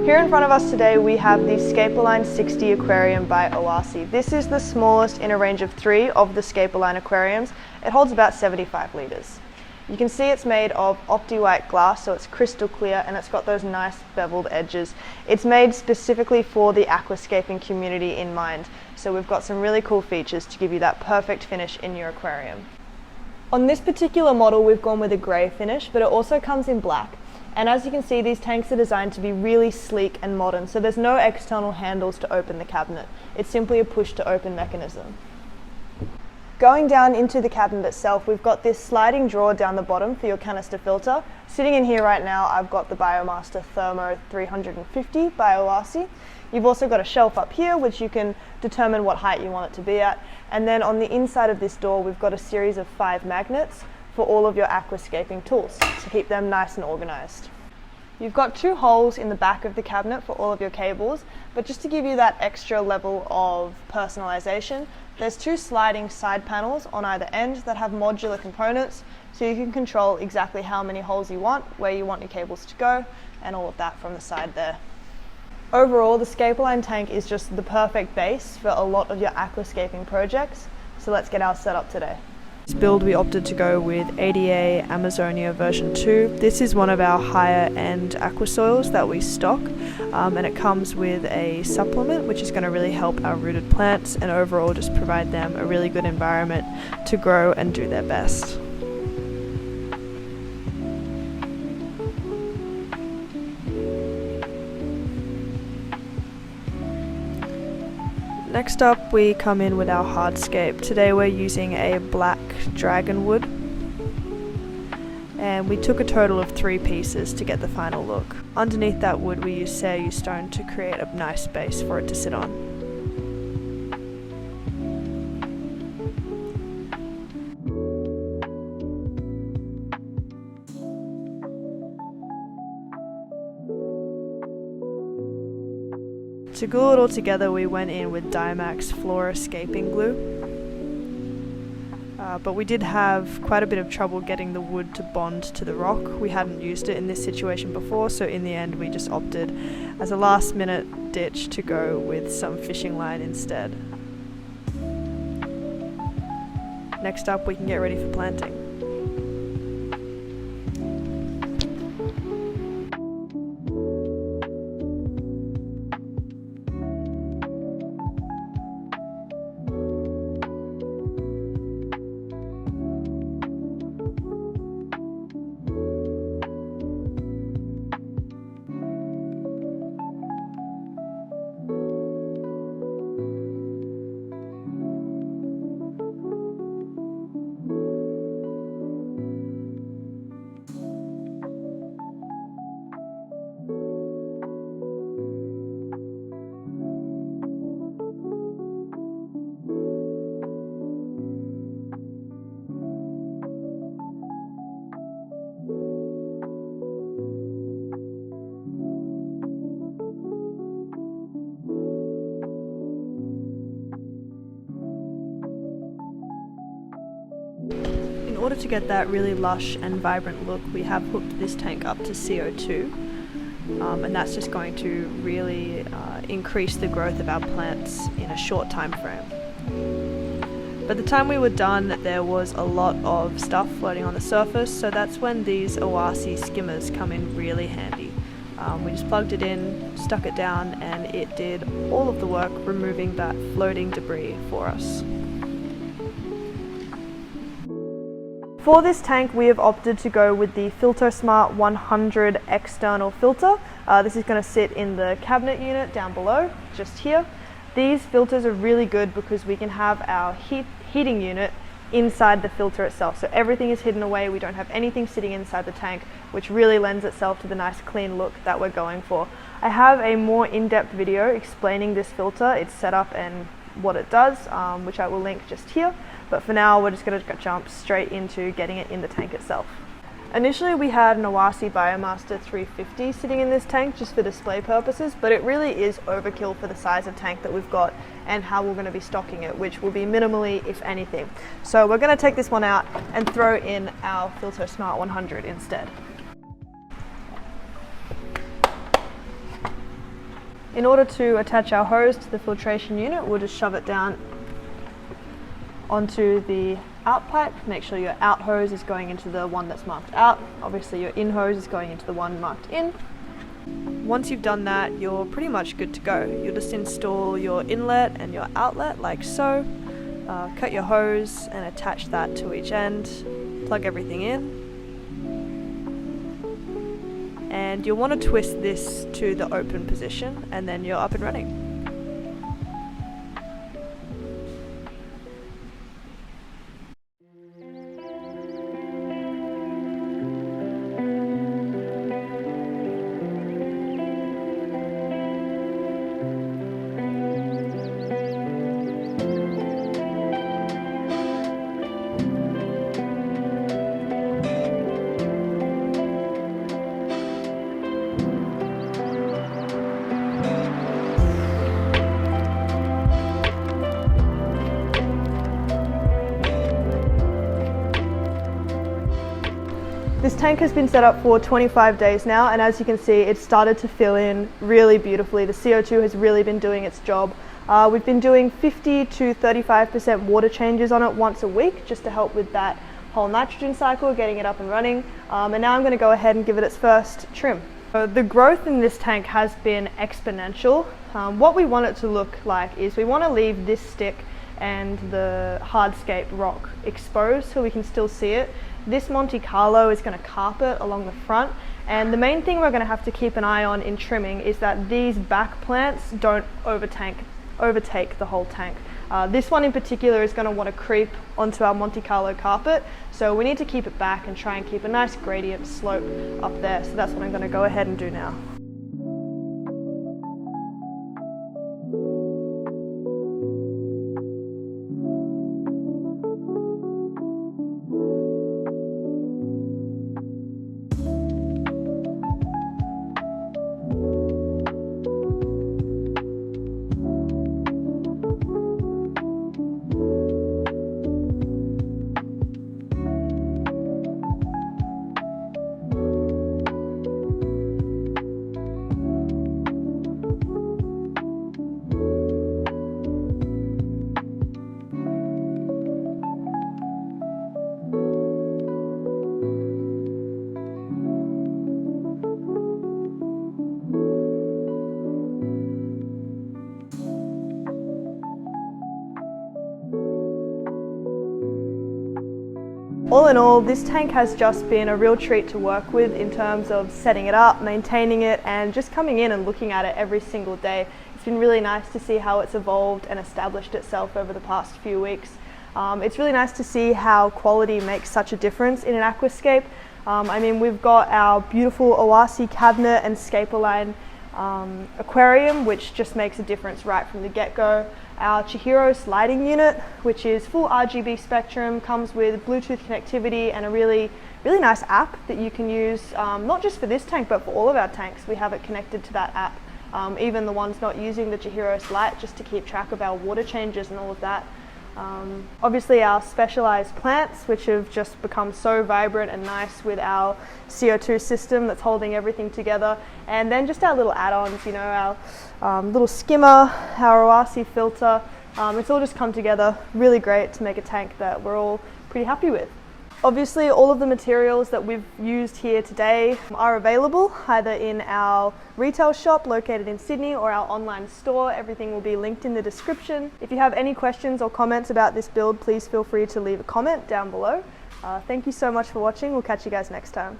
Here in front of us today we have the SCAPERLINE 60 Aquarium by OASEs. This is the smallest in a range of 3 of the SCAPERLINE aquariums. It holds about 75 litres. You can see it's made of opti-white glass, so it's crystal clear and it's got those nice beveled edges. It's made specifically for the aquascaping community in mind, so we've got some really cool features to give you that perfect finish in your aquarium. On this particular model we've gone with a grey finish, but it also comes in black. And as you can see, these tanks are designed to be really sleek and modern, so there's no external handles to open the cabinet. It's simply a push to open mechanism. Going down into the cabinet itself, we've got this sliding drawer down the bottom for your canister filter. Sitting in here right now, I've got the Biomaster Thermo 350 by OASEs. You've also got a shelf up here, which you can determine what height you want it to be at. And then on the inside of this door, we've got a series of 5 magnets for all of your aquascaping tools to keep them nice and organized. You've got 2 holes in the back of the cabinet for all of your cables, but just to give you that extra level of personalization, there's 2 sliding side panels on either end that have modular components, so you can control exactly how many holes you want, where you want your cables to go, and all of that from the side there. Overall, the SCAPERLINE tank is just the perfect base for a lot of your aquascaping projects, so let's get ours set up today. This build we opted to go with ADA Amazonia version 2. This is one of our higher end aquasoils that we stock, and it comes with a supplement which is going to really help our rooted plants and overall just provide them a really good environment to grow and do their best. Next up we come in with our hardscape. Today we're using a black dragon wood, and we took a total of 3 pieces to get the final look. Underneath that wood we used Sayou stone to create a nice base for it to sit on. To glue it all together we went in with Dymax Flora Escaping Glue, but we did have quite a bit of trouble getting the wood to bond to the rock. We hadn't used it in this situation before, so in the end we just opted as a last minute ditch to go with some fishing line instead. Next up we can get ready for planting. In order to get that really lush and vibrant look, we have hooked this tank up to CO2, and that's just going to really increase the growth of our plants in a short time frame. By the time we were done, there was a lot of stuff floating on the surface, so that's when these OASEs skimmers come in really handy. We just plugged it in, stuck it down, and it did all of the work removing that floating debris for us. For this tank we have opted to go with the FilterSmart 100 external filter. This is going to sit in the cabinet unit down below, just here. These filters are really good because we can have our heating unit inside the filter itself. So everything is hidden away, we don't have anything sitting inside the tank, which really lends itself to the nice clean look that we're going for. I have a more in-depth video explaining this filter, its setup and what it does, which I will link just here. But for now, we're just going to jump straight into getting it in the tank itself. Initially we had an OASE Biomaster 350 sitting in this tank just for display purposes, but it really is overkill for the size of tank that we've got and how we're going to be stocking it, which will be minimally, if anything. So we're going to take this one out and throw in our Filter Smart 100 instead. In order to attach our hose to the filtration unit, we'll just shove it down onto the out pipe. Make sure your out hose is going into the one that's marked out. Obviously your in hose is going into the one marked in. Once you've done that, you're pretty much good to go. You'll just install your inlet and your outlet like so. Cut your hose and attach that to each end. Plug everything in. And you'll want to twist this to the open position and then you're up and running. This tank has been set up for 25 days now, and as you can see, it's started to fill in really beautifully. The CO2 has really been doing its job. We've been doing 50 to 35% water changes on it once a week, just to help with that whole nitrogen cycle, getting it up and running. And now I'm going to go ahead and give it its first trim. The growth in this tank has been exponential. What we want it to look like is we want to leave this stick and the hardscape rock exposed so we can still see it. This Monte Carlo is going to carpet along the front, and the main thing we're going to have to keep an eye on in trimming is that these back plants don't overtake the whole tank. This one in particular is going to want to creep onto our Monte Carlo carpet, so we need to keep it back and try and keep a nice gradient slope up there. So that's what I'm going to go ahead and do now. All in all, this tank has just been a real treat to work with in terms of setting it up, maintaining it, and just coming in and looking at it every single day. It's been really nice to see how it's evolved and established itself over the past few weeks. It's really nice to see how quality makes such a difference in an aquascape. I mean, we've got our beautiful OASE cabinet and SCAPERLINE Aquarium, which just makes a difference right from the get-go. Our Chihiro sliding unit, which is full RGB spectrum, comes with Bluetooth connectivity and a really nice app that you can use, not just for this tank, but for all of our tanks. We have it connected to that app, even the ones not using the Chihiro Lite, just to keep track of our water changes and all of that. Obviously our specialized plants, which have just become so vibrant and nice with our CO2 system that's holding everything together, and then just our little add-ons, you know, our little skimmer, our OASE filter. It's all just come together really great to make a tank that we're all pretty happy with. Obviously, all of the materials that we've used here today are available either in our retail shop located in Sydney or our online store. Everything will be linked in the description. If you have any questions or comments about this build, please feel free to leave a comment down below. Thank you so much for watching. We'll catch you guys next time.